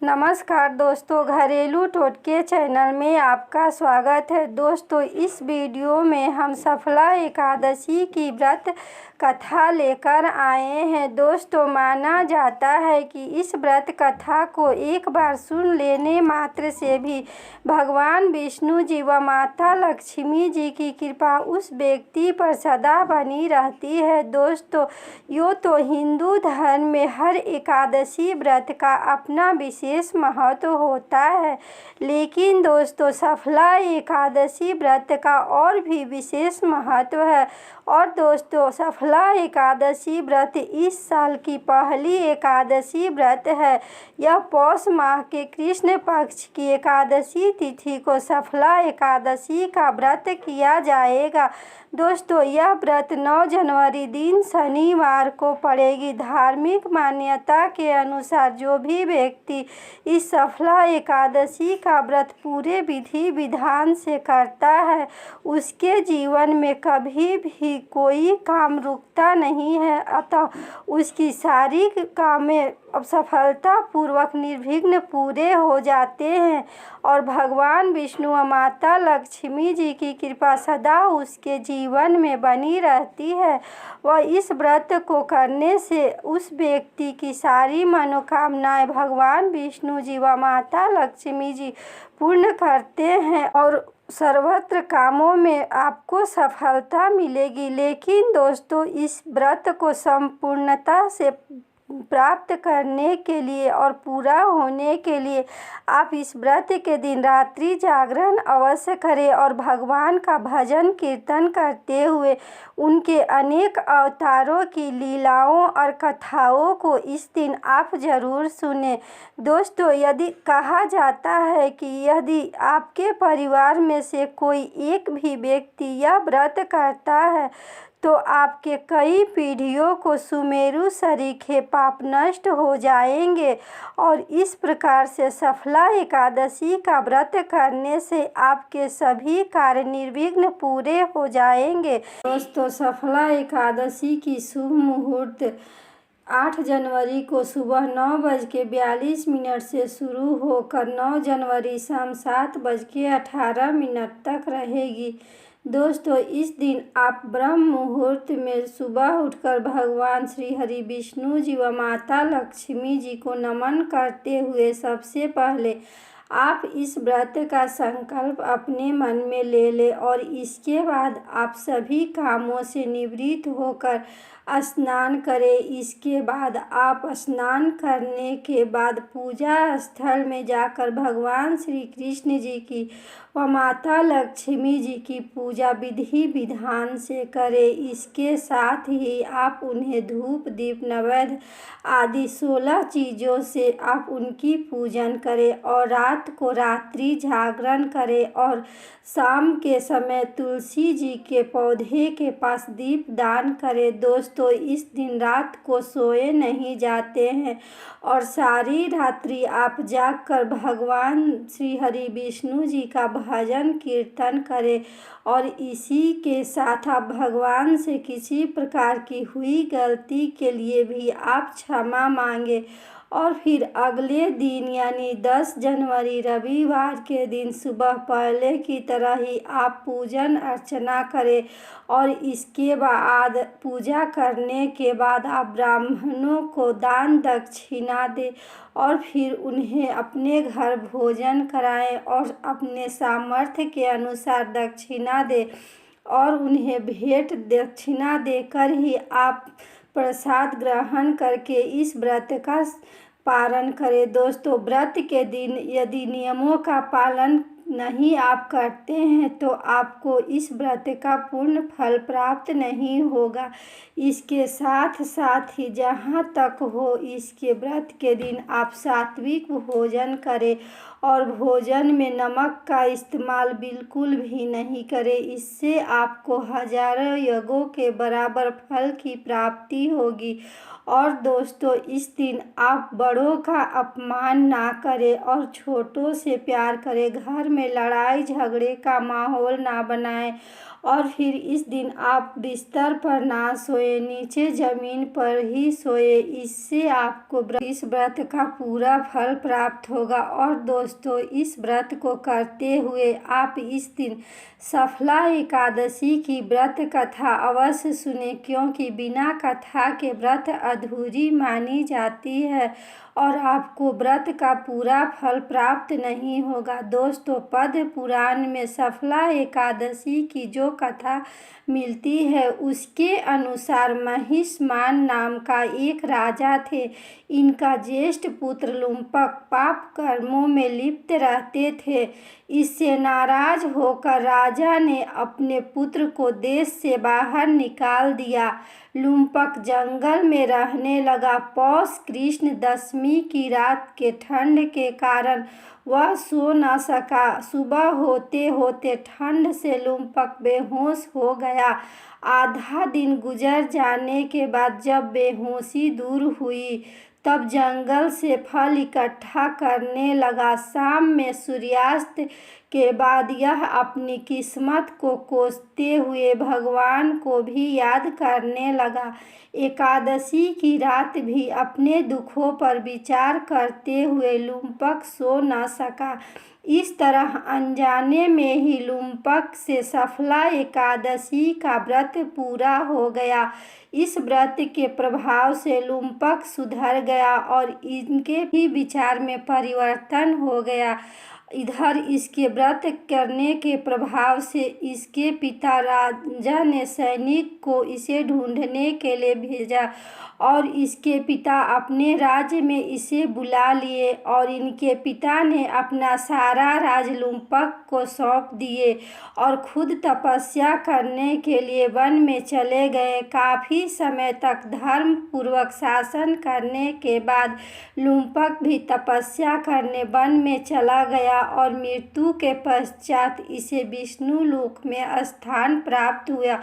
नमस्कार दोस्तों, घरेलू टोटके चैनल में आपका स्वागत है। दोस्तों, इस वीडियो में हम सफला एकादशी की व्रत कथा लेकर आए हैं। दोस्तों, माना जाता है कि इस व्रत कथा को एक बार सुन लेने मात्र से भी भगवान विष्णु जी व माता लक्ष्मी जी की कृपा उस व्यक्ति पर सदा बनी रहती है। दोस्तों, यूँ तो हिंदू धर्म में हर एकादशी व्रत का अपना विशेष महत्व होता है, लेकिन दोस्तों सफला एकादशी व्रत का और भी विशेष महत्व है। और दोस्तों, सफला एकादशी व्रत इस साल की पहली एकादशी व्रत है। यह पौष माह के कृष्ण पक्ष की एकादशी तिथि को सफला एकादशी का व्रत किया जाएगा। दोस्तों, यह व्रत 9 जनवरी दिन शनिवार को पड़ेगी। धार्मिक मान्यता के अनुसार जो भी व्यक्ति इस सफला एकादशी का व्रत पूरे विधि विधान से करता है, उसके जीवन में कभी भी कोई काम रुकता नहीं है, अतः उसकी सारी कामें सफलता पूर्वक निर्विघ्न पूरे हो जाते हैं और भगवान विष्णु व माता लक्ष्मी जी की कृपा सदा उसके जीवन में बनी रहती है। वह इस व्रत को करने से उस व्यक्ति की सारी मनोकामनाएं भगवान विष्णु जी व माता लक्ष्मी जी पूर्ण करते हैं और सर्वत्र कामों में आपको सफलता मिलेगी। लेकिन दोस्तों, इस व्रत को संपूर्णता से प्राप्त करने के लिए और पूरा होने के लिए आप इस व्रत के दिन रात्रि जागरण अवश्य करें और भगवान का भजन कीर्तन करते हुए उनके अनेक अवतारों की लीलाओं और कथाओं को इस दिन आप जरूर सुनें। दोस्तों, यदि कहा जाता है कि यदि आपके परिवार में से कोई एक भी व्यक्ति यह व्रत करता है तो आपके कई पीढ़ियों को सुमेरु सरीखे पाप नष्ट हो जाएंगे और इस प्रकार से सफला एकादशी का व्रत करने से आपके सभी कार्य निर्विघ्न पूरे हो जाएंगे। दोस्तों, सफला एकादशी की शुभ मुहूर्त 8 जनवरी को सुबह 9:42 से शुरू होकर 9 जनवरी शाम 7:18 तक रहेगी। दोस्तों, इस दिन आप ब्रह्म मुहूर्त में सुबह उठकर भगवान श्री हरि विष्णु जी व माता लक्ष्मी जी को नमन करते हुए सबसे पहले आप इस व्रत का संकल्प अपने मन में ले लें और इसके बाद आप सभी कामों से निवृत्त होकर स्नान करें। इसके बाद आप स्नान करने के बाद पूजा स्थल में जाकर भगवान श्री कृष्ण जी की व माता लक्ष्मी जी की पूजा विधि विधान से करें। इसके साथ ही आप उन्हें धूप दीप नैवेद्य आदि 16 चीज़ों से आप उनकी पूजन करें और रात को रात्रि जागरण करें और शाम के समय तुलसी जी के पौधे के पास दीप दान करें। दोस्तों, इस दिन रात को सोए नहीं जाते हैं और सारी रात्रि आप जागकर भगवान श्री हरि विष्णु जी का भजन कीर्तन करें और इसी के साथ आप भगवान से किसी प्रकार की हुई गलती के लिए भी आप क्षमा मांगे और फिर अगले दिन यानी 10 जनवरी रविवार के दिन सुबह पहले की तरह ही आप पूजन अर्चना करें और इसके बाद पूजा करने के बाद आप ब्राह्मणों को दान दक्षिणा दें और फिर उन्हें अपने घर भोजन कराएं और अपने सामर्थ्य के अनुसार दक्षिणा दें और उन्हें भेंट दक्षिणा देकर ही आप प्रसाद ग्रहण करके इस व्रत का पालन करें। दोस्तों, व्रत के दिन यदि नियमों का पालन नहीं आप करते हैं तो आपको इस व्रत का पूर्ण फल प्राप्त नहीं होगा। इसके साथ साथ ही जहाँ तक हो इसके व्रत के दिन आप सात्विक भोजन करें और भोजन में नमक का इस्तेमाल बिल्कुल भी नहीं करें। इससे आपको हजारों यज्ञों के बराबर फल की प्राप्ति होगी। और दोस्तों, इस दिन आप बड़ों का अपमान ना करें और छोटों से प्यार करें। घर में में लड़ाई झगड़े का माहौल ना बनाएं। और फिर इस दिन आप बिस्तर पर ना सोए, नीचे जमीन पर ही सोए। इससे आपको इस व्रत का पूरा फल प्राप्त होगा। और दोस्तों, इस व्रत को करते हुए आप इस दिन सफला एकादशी की व्रत कथा अवश्य सुने, क्योंकि बिना कथा के व्रत अधूरी मानी जाती है और आपको व्रत का पूरा फल प्राप्त नहीं होगा। दोस्तों, पद्म पुराण में सफला एकादशी की जो कथा मिलती है उसके अनुसार महिष्मान नाम का एक राजा थे। इनका ज्येष्ठ पुत्र लुम्पक पाप कर्मों में लिप्त रहते थे। इससे नाराज होकर राजा ने अपने पुत्र को देश से बाहर निकाल दिया। लुम्पक जंगल में रहने लगा। पौष कृष्ण दशमी की रात के ठंड के कारण वह सो न सका। सुबह होते होते ठंड से लुम्पक बेहोश हो गया। आधा दिन गुजर जाने के बाद जब बेहोशी दूर हुई, तब जंगल से फल इकट्ठा करने लगा। शाम में सूर्यास्त के बाद यह अपनी किस्मत को कोसते हुए भगवान को भी याद करने लगा। एकादशी की रात भी अपने दुखों पर विचार करते हुए लुम्पक सो न सका। इस तरह अनजाने में ही लुम्पक से सफला एकादशी का व्रत पूरा हो गया। इस व्रत के प्रभाव से लुम्पक सुधर गया और इनके भी विचार में परिवर्तन हो गया। इधर इसके व्रत करने के प्रभाव से इसके पिता राजा ने सैनिक को इसे ढूंढने के लिए भेजा और इसके पिता अपने राज्य में इसे बुला लिए और इनके पिता ने अपना सारा राज लुम्पक को सौंप दिए और खुद तपस्या करने के लिए वन में चले गए। काफ़ी समय तक धर्म पूर्वक शासन करने के बाद लुम्पक भी तपस्या करने वन में चला गया और मृत्यु के पश्चात इसे विष्णु लोक में स्थान प्राप्त हुआ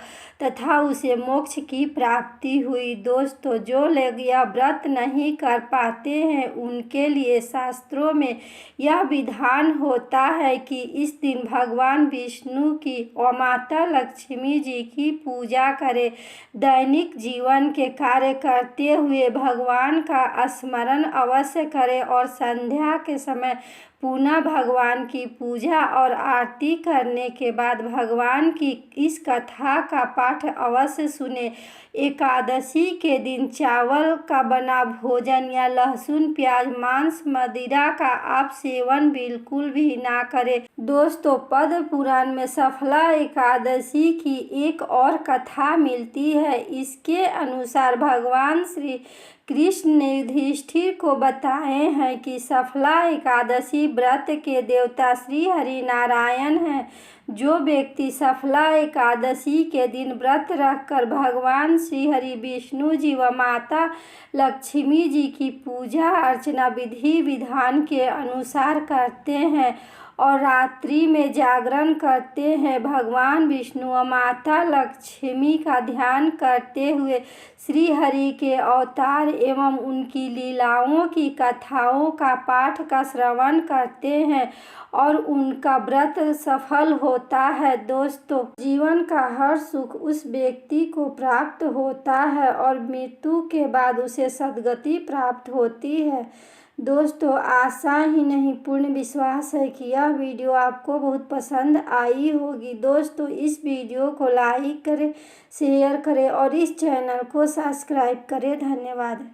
तथा उसे मोक्ष की प्राप्ति हुई। दोस्तों, जो लोग यह व्रत नहीं कर पाते हैं उनके लिए शास्त्रों में यह विधान होता है कि इस दिन भगवान विष्णु की और माता लक्ष्मी जी की पूजा करें। दैनिक जीवन के कार्य करते हुए भगवान का स्मरण अवश्य करें और संध्या के समय पुनः भगवान की पूजा और आरती करने के बाद भगवान की इस कथा का पाठ अवश्य सुने। एकादशी के दिन चावल का बना भोजन या लहसुन प्याज मांस मदिरा का आप सेवन बिल्कुल भी ना करें। दोस्तों, पद्म पुराण में सफला एकादशी की एक और कथा मिलती है। इसके अनुसार भगवान श्री कृष्ण ने युधिष्ठिर को बताए हैं कि सफला एकादशी व्रत के देवता श्री हरि नारायण हैं। जो व्यक्ति सफला एकादशी के दिन व्रत रखकर भगवान श्री हरि विष्णु जी व माता लक्ष्मी जी की पूजा अर्चना विधि विधान के अनुसार करते हैं और रात्रि में जागरण करते हैं, भगवान विष्णु व माता लक्ष्मी का ध्यान करते हुए श्री हरि के अवतार एवं उनकी लीलाओं की कथाओं का पाठ का श्रवण करते हैं और उनका व्रत सफल होता है। दोस्तों, जीवन का हर सुख उस व्यक्ति को प्राप्त होता है और मृत्यु के बाद उसे सद्गति प्राप्त होती है। दोस्तों, आशा ही नहीं पूर्ण विश्वास है कि यह वीडियो आपको बहुत पसंद आई होगी। दोस्तों, इस वीडियो को लाइक करें, शेयर करें और इस चैनल को सब्सक्राइब करें। धन्यवाद।